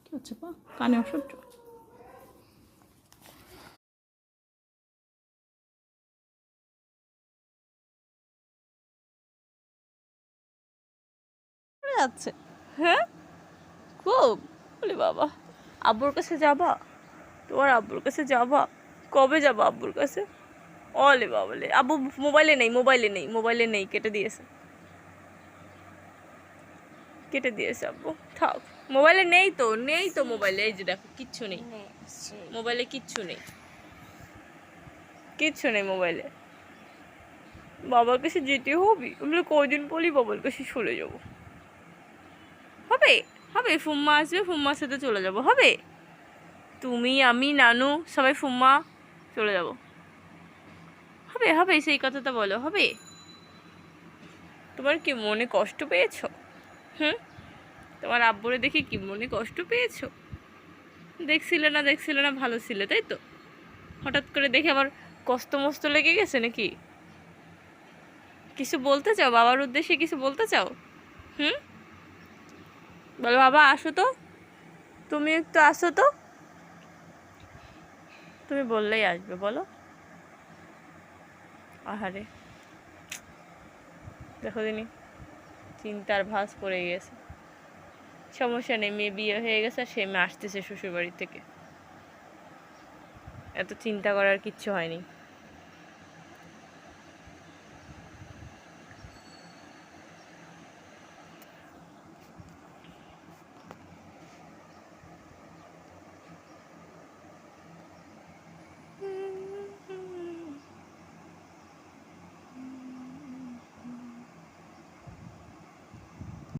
কি হচ্ছে পা কানে অসহ্য আছে। হ্যাঁ খুব বলি বাবা আব্বুর কাছে যাবা, তোমার আব্বুর কাছে যাবা, কবে যাবা আব্বুর কাছে? ওলে বাবলে আব্বু মোবাইলে নেই, মোবাইলে নেই, মোবাইলে নেই, কেটে দিয়েছে, কেটে দিয়েছে আব্বু। থাক, মোবাইলে নেই তো, নেই তো মোবাইলে, এই যে দেখো কিচ্ছু নেই মোবাইলে, কিচ্ছু নেই, কিচ্ছু নেই মোবাইলে। বাবার কাছে যেতে হবে, আমরা কদিন পরই বাবার কাছে চলে যাব। হবে হবে, ফুম্মা আসবে, ফুম্মার সাথে চলে যাব, হবে? তুমি আমি নানু সবাই ফুম্মা চলে যাব, হবে হবে, সেই কথাটা বলো, হবে? তোমার কি মনে কষ্ট পেয়েছো? হুম, তোমার আব্বুরে দেখে কি মনে কষ্ট পেয়েছো? দেখছিলে না ভালো ছিলে, তাই তো? হঠাৎ করে দেখে আবার কষ্ট মস্ত লেগে গেছে নাকি? কিছু বলতে চাও বাবার উদ্দেশ্যে, কিছু বলতে চাও? হুম, বলো বাবা আসো তো, তুমি একটু আসো তো, তুমি বললেই আসবে, বলো। আহারে দেখো দিনি চিন্তার ভাঁজ পড়ে গেছে। সমস্যা নেই, মেয়ে বিয়ে হয়ে গেছে, সে মেয়ে আসতেছে শ্বশুরবাড়ি থেকে, এত চিন্তা করার কিচ্ছু হয়নি।